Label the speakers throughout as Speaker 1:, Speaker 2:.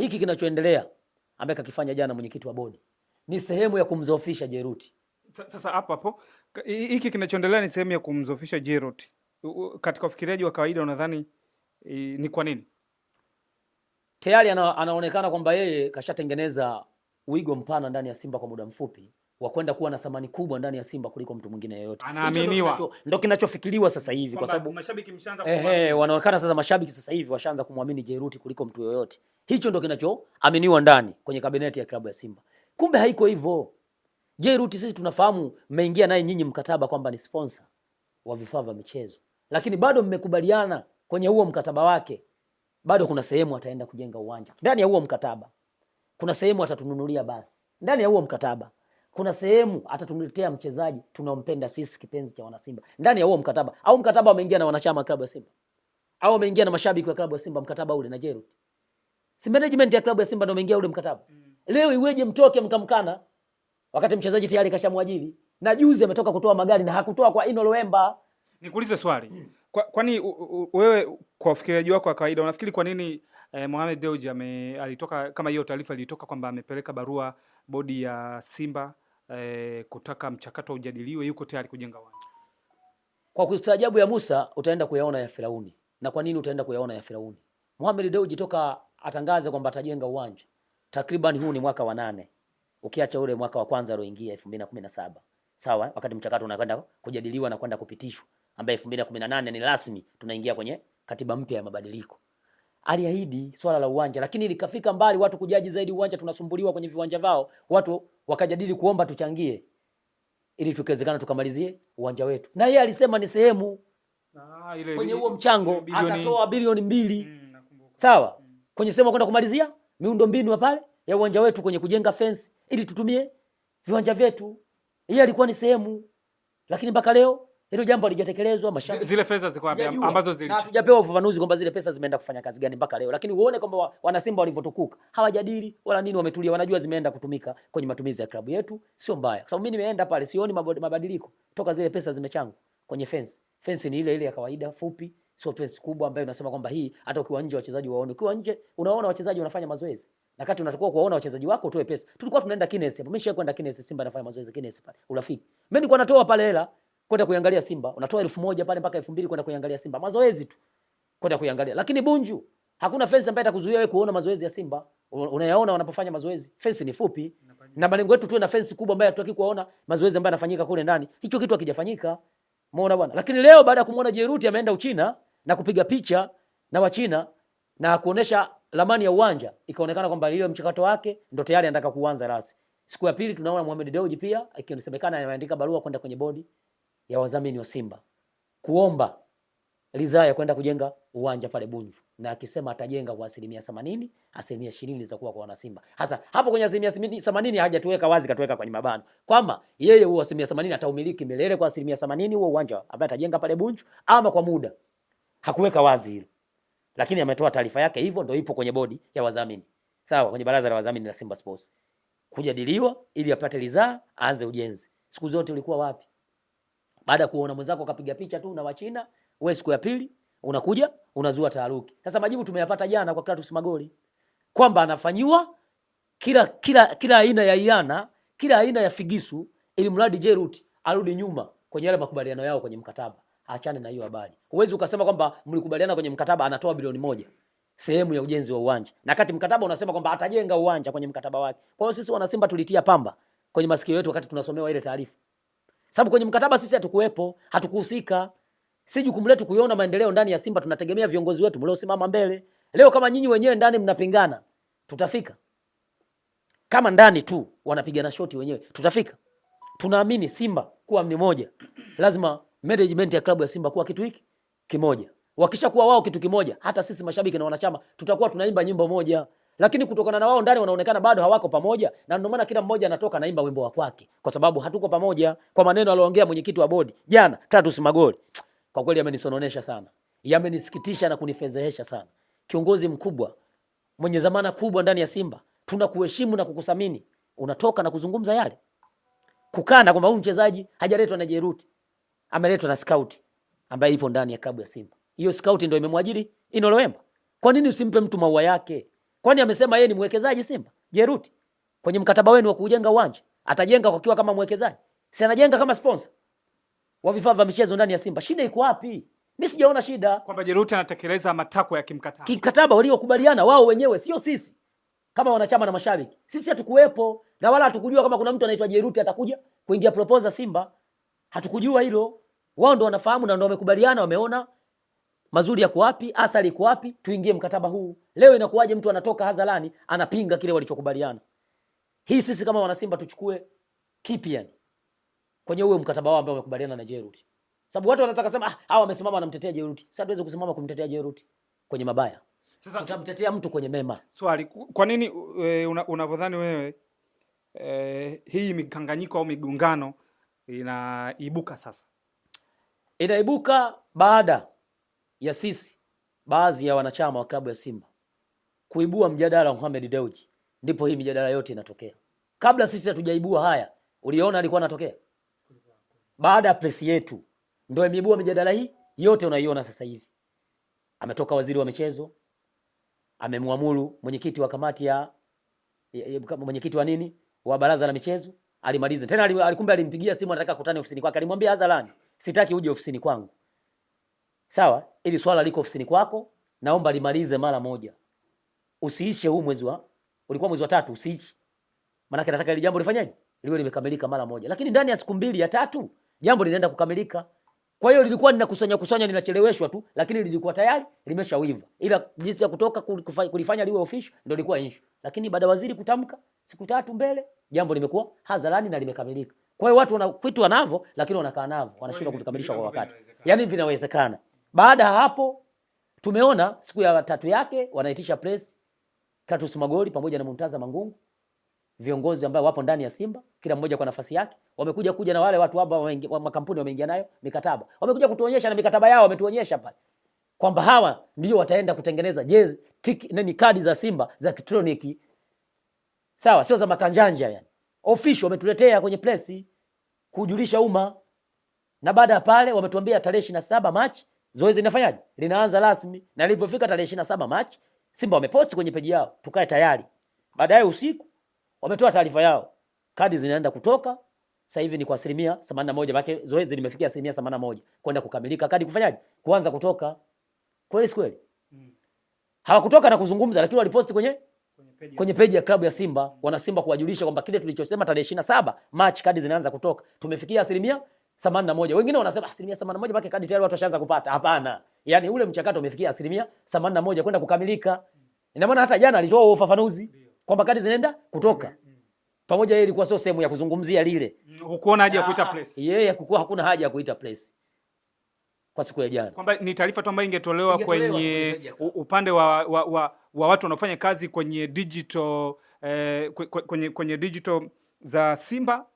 Speaker 1: hiki kinachoendelea ambaye kakifanya jana mwenyekiti wa bodi ni sehemu ya kumzofisha Jeruti.
Speaker 2: Sasa hapo hiki kinachoendelea ni sehemu ya kumzofisha Jeruti. Katika ufikiriaji wa kawaida unadhani ni kwa nini?
Speaker 1: Tayari anaonekana kwamba yeye kashatengeneza wigo mpana ndani ya Simba kwa muda mfupi wa kwenda kuwa na thamani kubwa ndani ya Simba kuliko mtu mwingine yeyote.
Speaker 2: Anaaminiwa.
Speaker 1: Ndio kinachofikiriwa sasa hivi kwa sababu
Speaker 2: mashabiki mshaanza kumwamini.
Speaker 1: Wanaonekana sasa mashabiki sasa hivi washaanza kumwamini Jeruti kuliko mtu yoyote. Hicho ndio kinachoaminiwa ndani kwenye kabineti ya klabu ya Simba. Kumbe haiko hivyo. Jeruti sisi tunafahamu mmeingia naye nyinyi mkataba kwamba ni sponsor wa vifaa vya michezo. Lakini bado mmekubaliana kwenye huo mkataba wake. Bado kuna sehemu ataenda kujenga uwanja. Ndani ya huo mkataba. Kuna sehemu atatununulia basi. Ndani ya huo mkataba. Kuna sehemu atatuletea mchezaji tunampenda sisi kipenzi cha wanasimba. Ndani ya huo mkataba. Au mkataba umeingia na wanachama wa klabu ya Simba. Au umeingia na mashabiki wa klabu ya Simba mkataba ule na Jeruti. Si management ya klabu ya Simba ndio umeingia ule mkataba. Leo iweje mtoke mkamkana wakati mchezaji tayari kashamwajiri. Na juzi ametoka kutoa magari na hakutoa kwa Ino Loemba.
Speaker 2: Nikuulize swali. Kwani wewe kwa ufikiriaji wako wa kawaida unafikiri kwa nini Mohamed Dewji alitoka kama hiyo taarifa ilitoka kwamba amepeleka barua bodi ya Simba kutaka mchakato ujadiliwe, yuko tayari kujenga uwanja?
Speaker 1: Kwa kustaajabu ya Musa utaenda kuyaona ya Firauni. Na kwa nini utaenda kuyaona ya Firauni? Mohamed Dewji toka atangaze kwamba atajenga uwanja. Takriban huu ni mwaka wa 8. Ukiacha ule mwaka wa kwanza alioingia 2017. Sawa, wakati mchakato unakwenda kujadiliwa na kwenda kupitishwa, ambaye 2018 ni rasmi tunaingia kwenye katiba mpya ya mabadiliko. Aliahidi swala la uwanja, lakini likafika mbali watu kujaji zaidi uwanja, tunasumbuliwa kwenye viwanja vao, watu wakajadili kuomba tuchangie ili tukiwezekana tukamalizie uwanja wetu. Na yeye alisema ni sehemu kwenye huo mchango atatoa bilioni 2. Sawa? Kwenye sehemu kwenda kumalizia miundo mbinu pale ya uwanja wetu kwenye kujenga fence ili tutumie viwanja vyetu. Yeye alikuwa ni sehemu. Lakini mpaka leo hilo jambo halijatekelezwa.
Speaker 2: Zile fedha ziko wapi ambazo
Speaker 1: hatujapewa ufafanuzi kwamba zile pesa zimeenda kufanya kazi gani mpaka leo. Lakini uone kwamba wana Simba walivyotukuka, hawajadili wala nini, wametulia, wanajua zimeenda kutumika kwenye matumizi ya klabu yetu, sio mbaya. Kwa sababu mimi nimeenda pale sioni mabadiliko toka zile pesa zimechangwa kwenye fence. Fence ni ile ile ya kawaida fupi, sio fence kubwa ambayo unasema kwamba hii hata ukiwa nje wachezaji waone. Ukiwa nje unaona wachezaji wanafanya mazoezi. Na kati unatakiwa kuwaona wachezaji wako utoe pesa. Tulikuwa tunaenda Kines hapo. Mimi nishakwenda Kines, Simba anafanya mazoezi Kines pale. Urafiki. Mimi nilikuwa natoa pale hela kwenda kuangalia Simba. Unatoa 1000 pale mpaka 2000 kwenda kuangalia Simba. Mazoezi tu. Kwenda kuangalia. Lakini Bunju hakuna fence ambayo itakuzuia wewe kuona mazoezi ya Simba. Unayaona wanapofanya mazoezi. Fence ni fupi. Na malengo yetu tuwe na fence kubwa ambayo hatutaki kuona mazoezi ambayo yanafanyika kule ndani. Hicho kitu hakijafanyika. Umeona bwana? Lakini leo baada ya kumuona Jeruti ameenda Uchina na kupiga picha na Wachina na kuonesha ramani ya uwanja, ikaonekana kwamba ile mchakato wake ndio tayari anataka kuanza rasmi. Siku ya pili tunaona Mohamed Dewji pia ikisemekana anaandika barua kwenda kwenye bodi ya wadhamini wa Simba kuomba ridhaa ya kwenda kujenga uwanja pale Bunju, na akisema atajenga kwa 80%, 20% za kuwa kwa wana Simba. Hasa hapo kwenye 80% hajatuweka wazi, katuweka kwenye mabano kwamba yeye huo 80% ataumiliki milele kwa 80% huo uwanja ambaye atajenga pale Bunju ama kwa muda. Hakuweka wazi hilo. Lakini ametoa taarifa yake hivyo, ndio ipo kwenye bodi ya wadhamini. Sawa, kwenye baraza la wadhamini la Simba Sports. Kujadiliwa ili apate ridhaa aanze ujenzi. Siku zote ulikuwa wapi? Baada ya kuona mwenzako kapiga picha tu na Wachina, wewe siku ya pili unakuja unazua taharuki. Sasa majibu tumeyapata jana kwa Clatous Magoli kwamba anafanyiwa kila aina ya iana, kila aina ya figisu ili mradi Jeruti arudi nyuma kwenye yale makubaliano yao kwenye mkataba. Aachane na hiyo habari. Huwezi ukasema kwamba mlikubaliana kwenye mkataba anatoa bilioni 1 sehemu ya ujenzi wa uwanja. Na kati mkataba unasema kwamba atajenga uwanja kwenye mkataba wake. Kwa hiyo sisi wana Simba tulitia pamba kwenye masikio yetu wakati tunasomewa ile taarifa. Sababu kwenye mkataba sisi hatukuwepo, hatukuhusika. Si jukumu letu kuiona maendeleo ndani ya Simba, tunategemea viongozi wetu mliosimama mbele. Leo kama nyinyi wenyewe ndani mnapingana, tutafika? Kama ndani tu wanapigana shoti wenyewe, tutafika? Tunaamini Simba kuwa ni moja. Lazima management ya klabu ya Simba kuwa kitu hiki kimoja. Wakishakuwa wao kitu kimoja, hata sisi mashabiki na wanachama tutakuwa tunaimba nyimbo moja. Lakini kutokana na wao ndani wanaonekana bado hawako pamoja, na ndio maana kila mmoja anatoka naimba wimbo wa kwake, kwa sababu hatuko pamoja. Kwa maneno aliyoongea mwenyekiti wa bodi jana Clatous Magoli, kwa kweli yamenisononesha sana, yamenisikitisha na kunifedhehesha sana. Kiongozi mkubwa mwenye zamana kubwa ndani ya Simba, tunakuheshimu na kukusamini, unatoka na kuzungumza yale, kukana kwamba huyu mchezaji hajaletwa na Jeruti, ameletwa na scout ambaye ipo ndani ya klabu ya Simba. Hiyo scout ndio imemwajiri Ino Loemba. Kwa nini usimpe mtu maua yake? Kwani amesema yeye ni mwekezaji Simba? Jeruti kwenye mkataba wenu wa kujenga uwanja atajenga kwa kiwa kama mwekezaji? Si anajenga kama sponsor wa vifaa vya michezo ndani ya Simba. Shida iko wapi? Mimi sijaona shida
Speaker 2: kwamba Jeruti anatekeleza matakwa ya kimkataba.
Speaker 1: Kimkataba waliokubaliana wao wenyewe, sio sisi kama wanachama na mashabiki. Sisi hatukuwepo na wala hatukujua kama kuna mtu anaitwa Jeruti atakuja kuingia proposal Simba. Hatukujua hilo. Wao ndio wanafahamu na ndio wamekubaliana, wameona mazuri yako wapi, asali iko wapi, tuingie mkataba huu. Leo inakuwaje mtu anatoka hadharani anapinga kile walichokubaliana? Hii sisi kama wana Simba tuchukue kipi yani kwenye huo mkataba wao ambao wamekubaliana na Jeruti? Sababu watu wanataka sema hawa wamesimama wanamtetea Jeruti. Sasa tuweze kusimama kumtetea Jeruti kwenye mabaya. Sasa tutamtetea mtu kwenye mema.
Speaker 2: Swali, kwa nini unavyodhani wewe hii mikanganyiko au migongano inaibuka sasa?
Speaker 1: Inaibuka baada ya sisi baadhi ya wanachama wa klabu ya Simba kuibua mjadala wa Mohamed Dewji, ndipo hii mjadala yote inatokea. Kabla sisi hatujaibua haya, uliona alikuwa anatokea? Baada ya press yetu ndio imeibua mjadala hii yote unaiona sasa hivi. Ametoka waziri wa michezo, amemwamuru mwenyekiti wa kamati ya mwenyekiti wa nini wa baraza la michezo alimaliza. Tena alikumbe alimpigia simu anataka kukutana ofisini kwake. Alimwambia hadharani, sitaki uje ofisini kwangu. Sawa? Ili swala liko ofisini kwako, naomba limalize mara moja. Usiishe huu ulikuwa mwezi wa 3, usiishi. Maana nataka ile jambo lifanyaje? Liwe limekamilika mara moja. Lakini ndani ya siku 2 ya 3 jambo linaenda kukamilika. Kwa hiyo lilikuwa linakusanya linacheleweshwa tu, lakini lilikuwa tayari limeshawiva. Ila jinsi ya kutoka kulifanya liwe official ndio ilikuwa issue. Lakini baada waziri kutamka siku 3 mbele, jambo limekuwa hadharani na limekamilika. Kwa hiyo watu wanakwitwa navyo, lakini wanakaa navyo, wanashindwa kuvikamilisha kwa wakati. Yaani vinawezekana. Baada hapo tumeona siku ya 3 yake wanaitisha press Clatous Magoli pamoja na Mumtaza Mangungu, viongozi ambao wapo ndani ya Simba, kila mmoja kwa nafasi yake, wamekuja na wale watu ambao wa makampuni wameingia nayo mikataba. Wamekuja kutuonyesha na mikataba yao wametuonyesha pale kwamba hawa ndio wataenda kutengeneza jezi kadi za Simba za elektroniki. Sawa, sio za makanjanja yani. Official wametuletea kwenye press kujulisha umma. Na baada ya pale wametuambia tarehe 27 Machi zoezi linafanyaje? Linaanza rasmi. Na lilivyofika tarehe 27 Machi, Simba wameposti kwenye peji yao, tukae tayari. Baadaye usiku wametoa taarifa yao. Kadi zinaenda kutoka. Sasa hivi ni kwa 81%, maana zoezi limefikia 81% kwenda kukamilika, kadi kufanyaje? Kuanza kutoka. Kweli. Hawakutoka na kuzungumza, lakini waliposti kwenye peji ya klabu ya Simba, wana Simba kuwajulisha kwamba kile tulichosema tarehe 27 Machi kadi zinaanza kutoka. Tumefikia 81%. Wengine wanasema 81% maana kadi tayari watu washaanza kupata. Hapana. Yaani ule mchakato umefikia 81% kwenda kukamilika. Ina maana hata jana alitoa ufafanuzi kwamba kadi zinaenda kutoka. Pamoja yeye ilikuwa sio sehemu ya kuzungumzia lile.
Speaker 2: Hukuona haja ya kuita press.
Speaker 1: Yeye hakuna haja ya kuita press kwa siku ya jana.
Speaker 2: Kwamba ni taarifa tu ambayo ingetolewa kwenye upande wa watu wanaofanya kazi kwenye digital kwenye digital za Simba,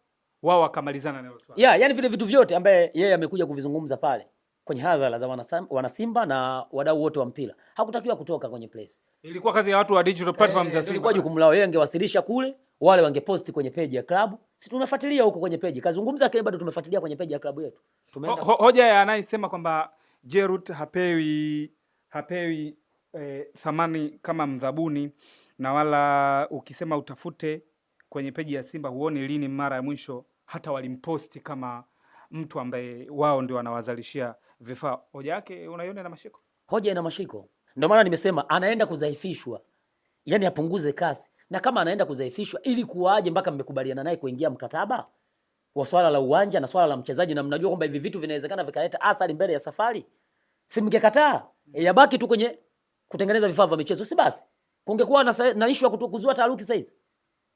Speaker 2: wao wakamalizana na hilo swali.
Speaker 1: Yani vile vitu vyote ambaye yeye amekuja kuvizungumza pale kwenye hadhara za wana Simba na wadau wote wa mpira, hakutakiwa kutoka kwenye press.
Speaker 2: Ilikuwa kazi ya watu wa digital platforms za Simba.
Speaker 1: Ilikuwa jukumu lao, yeye angewasilisha kule, wale wangeposti kwenye page ya klabu. Sisi tunafuatilia huko kwenye page. Kazungumza kile bado tumefuatilia kwenye page ya klabu yetu.
Speaker 2: Hoja ya anayesema kwamba Jeruti hapewi thamani kama mdhabuni, na wala ukisema utafute kwenye peji ya Simba huoni lini mara ya mwisho hata walimposti kama mtu ambaye wao ndio wanawazalishia vifaa. Hoja yake unaiona na mashiko?
Speaker 1: Hoja ina mashiko. Ndio maana nimesema anaenda kudhaifishwa. Yaani apunguze kasi. Na kama anaenda kudhaifishwa, ili kuwaje mpaka mmekubaliana naye kuingia mkataba wa swala la uwanja na swala la mchezaji, na mnajua kwamba hivi vitu vinawezekana vikaleta athari mbele ya safari? Si mngekataa? Yabaki tu kwenye kutengeneza vifaa vya michezo, si basi? Kungekuwa na issue ya kuzua taharuki sasa hizi.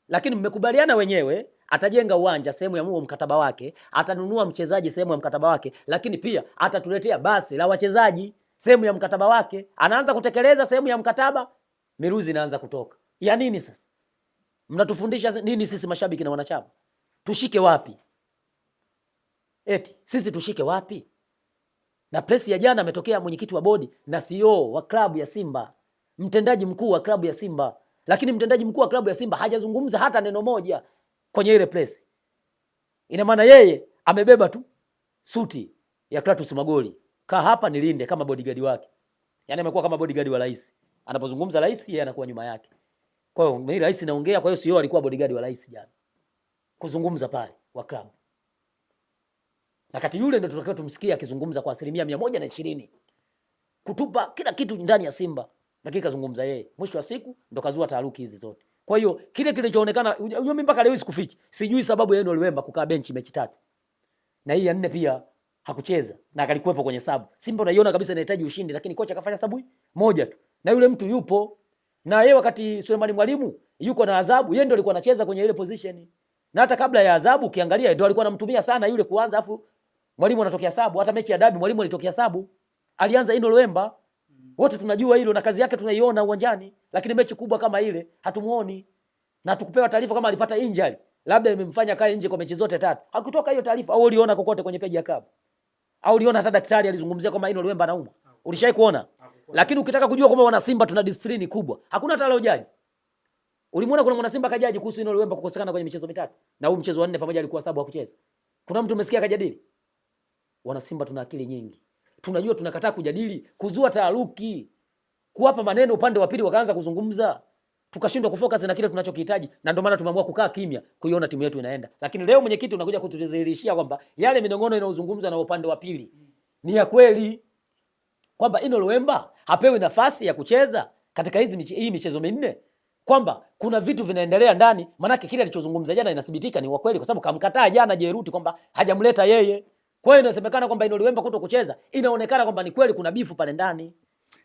Speaker 1: Lakini mmekubaliana wenyewe, atajenga uwanja sehemu ya mkataba wake, atanunua mchezaji sehemu ya mkataba wake, lakini pia atatuletea basi la wachezaji sehemu ya mkataba wake. Anaanza kutekeleza sehemu ya mkataba, miruzi inaanza kutoka. Ya nini sasa? Mnatufundisha nini sisi mashabiki na wanachama? Tushike wapi? Sisi tushike wapi? Na press ya jana ametokea mwenyekiti wa bodi na CEO wa klabu ya Simba, mtendaji mkuu wa klabu ya Simba, lakini mtendaji mkuu wa klabu ya Simba hajazungumza hata neno moja kwenye ile press. Ina maana yeye amebeba tu suti ya Clatous Magoli. Kaa hapa nilinde kama bodyguard wake. Yaani amekuwa kama bodyguard wa rais. Anapozungumza rais yeye anakuwa nyuma yake. Kwa hiyo mimi rais naongea, kwa hiyo CEO alikuwa bodyguard wa rais jana kuzungumza pale wa club. Na kati yule ndio tunataka tumsikie akizungumza kwa 120% kutupa kila kitu ndani ya Simba, lakini kazungumza yeye. Mwisho wa siku ndo kazua taharuki hizi zote. Kwa hiyo kile kilichoonekana, unajua mimi mpaka leo sikufichi, sijui sababu yeye Luemba kukaa benchi mechi 3. Na hii ya 4 pia hakucheza na akalikuwepo kwenye sabu. Simba unaiona kabisa inahitaji ushindi, lakini kocha akafanya sabu moja tu. Na yule mtu yupo. Na yeye wakati Suleiman Mwalimu yuko na adhabu, yeye ndio alikuwa anacheza kwenye ile position. Na hata kabla ya adhabu ukiangalia ndio alikuwa anamtumia sana yule kuanza, afu Mwalimu anatokea sabu. Hata mechi ya dabi Mwalimu alitokea sabu. Alianza Ino Luemba. Wote tunajua hilo na kazi yake tunaiona uwanjani, lakini mechi kubwa kama ile hatumuoni. Na tukupewa taarifa kama alipata injury, labda imemfanya kae nje kwa mechi zote 3. Hakutoka hiyo taarifa, au uliona kokote kwenye peji ya klabu? Au uliona hata daktari alizungumzia kwamba Ino Luemba anaumwa? Ulishai kuona? Lakini ukitaka kujua kwamba wana Simba tuna discipline kubwa, hakuna hata leo jaji. Ulimuona kuna mwana Simba kajaji kuhusu Ino Luemba kukosekana kwenye michezo 3? Na huu mchezo wa 4 pamoja alikuwa sababu hakucheza. Kuna mtu umesikia kajadili? Wana Simba tuna akili nyingi. Tunajua tunakataa kujadili, kuzua taharuki, kuwapa maneno upande wa pili wakaanza kuzungumza. Tukashindwa kufocus na kile tunachokihitaji, na ndio maana tumeamua kukaa kimya kuiona timu yetu inaenda. Lakini leo mwenyekiti unakuja kutudhihirishia kwamba yale minongono inayozungumzwa na upande wa pili ni ya kweli, kwamba Ino Luemba hapewi nafasi ya kucheza katika hii michezo 4, kwamba kuna vitu vinaendelea ndani. Manake kile alichozungumza jana inathibitika ni wa kweli, kwa sababu kamkataa jana Jeruti kwamba hajamleta yeye. Kwa hiyo inasemekana kwamba Ino Luemba kuto kucheza, inaonekana kwamba ni kweli kuna bifu pale ndani.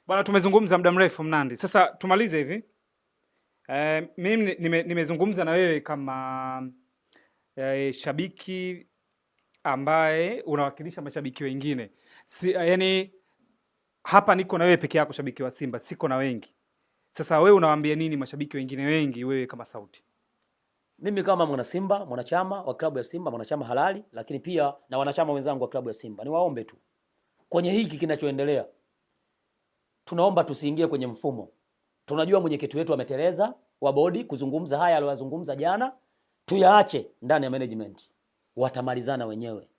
Speaker 2: Bwana, tumezungumza muda mrefu Mnandi. Sasa tumalize hivi. Mimi nimezungumza na wewe kama shabiki ambaye unawakilisha mashabiki wengine. Yani hapa niko na wewe peke yako shabiki wa Simba, siko na wengi. Sasa wewe unawaambia nini mashabiki wengine wengi, wewe kama sauti?
Speaker 1: Mimi kama mwana Simba, mwanachama wa klabu ya Simba, mwanachama halali, lakini pia na wanachama wenzangu wa klabu ya Simba, niwaombe tu kwenye hiki kinachoendelea, tunaomba tusiingie kwenye mfumo. Tunajua mwenyekiti wetu ameteleza wa bodi kuzungumza haya aliyozungumza jana, tuyaache ndani ya management. Watamalizana wenyewe.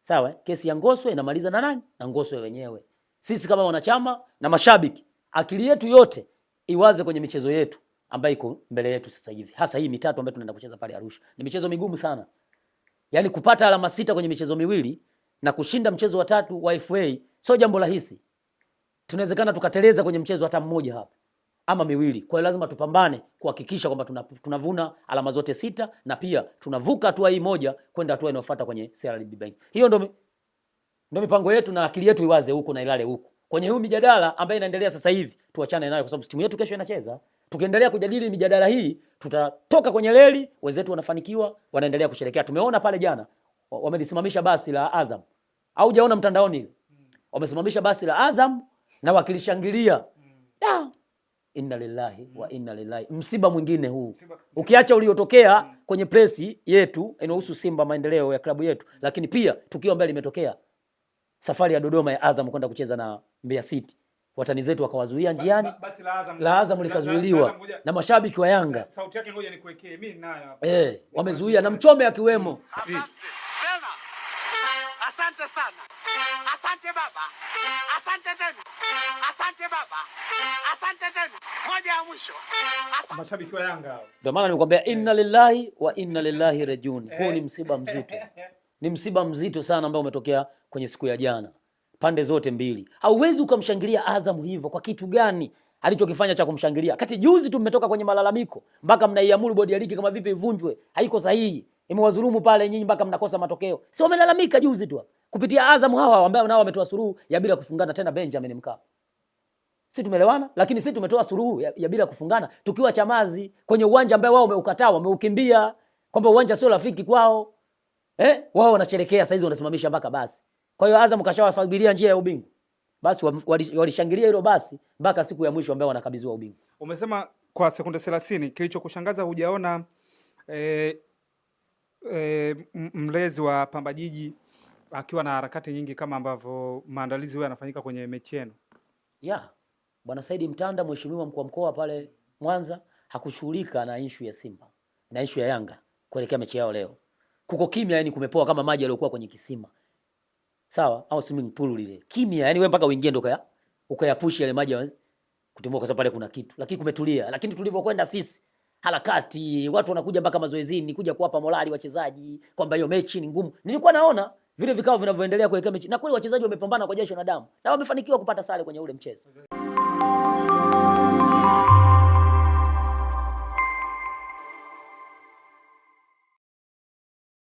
Speaker 1: Sawa? Kesi ya Ngoswe inamaliza na nani? Na Ngoswe wenyewe. Sisi kama wanachama na mashabiki, akili yetu yote iwaze kwenye michezo yetu ambayo iko mbele yetu sasa hivi. Hasa hii mitatu ambayo tunaenda kucheza pale Arusha. Ni michezo migumu sana. Yaani kupata alama 6 kwenye michezo miwili na kushinda mchezo wa 3 wa FA sio jambo rahisi. Tunawezekana tukateleza kwenye mchezo hata mmoja hapa ama miwili. Kwa hiyo lazima tupambane kuhakikisha kwamba tunavuna alama zote 6 na pia tunavuka hatua hii moja kwenda hatua inayofuata kwenye CRDB Bank. Hiyo ndio mipango yetu na akili yetu iwaze huko na ilale huko. Kwenye huu mijadala ambayo inaendelea sasa hivi tuachane nayo, kwa sababu timu yetu kesho inacheza. Tukiendelea kujadili mijadala hii tutatoka kwenye reli, wenzetu wanafanikiwa, wanaendelea kusherehekea. Tumeona pale jana wamelisimamisha basi la Azam. Au hujaona mtandaoni ile? Wamesimamisha basi la Azam na wakilishangilia. Inna lillahi wa inna ilaihi. Msiba mwingine huu. Ukiacha uliotokea kwenye presi yetu inahusu Simba, maendeleo ya klabu yetu, lakini pia tukio ambalo limetokea safari ya Dodoma ya Azam kwenda kucheza na Mbeya City. Watani zetu wakawazuia njiani. Basi la Azam likazuiliwa na mashabiki wa Yanga.
Speaker 2: Sauti yake ngoja nikuwekee. Mimi ninayo hapa.
Speaker 1: Wamezuia na Mchome akiwemo.
Speaker 3: Asante sana. Asante baba. Asante tena. Asante baba. Asante tena. Moja ya mwisho.
Speaker 2: Mashabiki wa Yanga hao.
Speaker 1: Ndio maana nimekwambia inna lillahi wa inna ilaihi rajiun. Huu ni msiba mzito. Ni msiba mzito sana ambao umetokea kwenye siku ya jana. Pande zote mbili. Hauwezi ukamshangilia Azam hivyo kwa kitu gani alichokifanya cha kumshangilia? Kati juzi tu mmetoka kwenye malalamiko mpaka mnaiamuru bodi ya ligi kama vipi ivunjwe. Haiko sahihi. Imewazulumu pale nyinyi mpaka mnakosa matokeo. Si wamelalamika juzi tu kupitia Azam hawa ambao nao wametoa suluhu ya bila kufungana tena Benjamin Mkapa. Si tumeelewana? Lakini sisi tumetoa suluhu ya bila kufungana tukiwa Chamazi kwenye uwanja ambao wao wameukataa, wameukimbia kwamba uwanja sio rafiki kwao. Wao wanasherekea sasa hizo wanasimamisha mpaka basi. Kwa hiyo Azam kashawafagilia njia ya ubingwa. Basi walishangilia hilo basi mpaka siku ya mwisho ambao wanakabidhiwa ubingwa.
Speaker 2: Umesema kwa sekunde 30 kilichokushangaza hujaona mlezi wa Pamba Jiji akiwa na harakati nyingi kama ambavyo maandalizi yanafanyika kwenye mechi yenu.
Speaker 1: Bwana Saidi Mtanda, mheshimiwa mkuu wa mkoa pale Mwanza, hakushughulika na issue ya Simba na issue ya Yanga kuelekea mechi yao leo. Kuko kimya, yani kumepoa kama maji yaliyokuwa kwenye kisima. Sawa? Au swimming pool lile. Kimya, yani wewe mpaka uingie ndo ukayapush yale maji kutimua, kwa sababu pale kuna kitu. Lakini kumetulia. Lakini tulivyokwenda sisi harakati, watu wanakuja mpaka mazoezini kuja kuwapa morali wachezaji kwamba hiyo mechi ni ngumu. Nilikuwa naona vile vikao vinavyoendelea kuelekea mechi, na kweli wachezaji wamepambana kwa jasho na damu na wamefanikiwa kupata sare kwenye ule mchezo.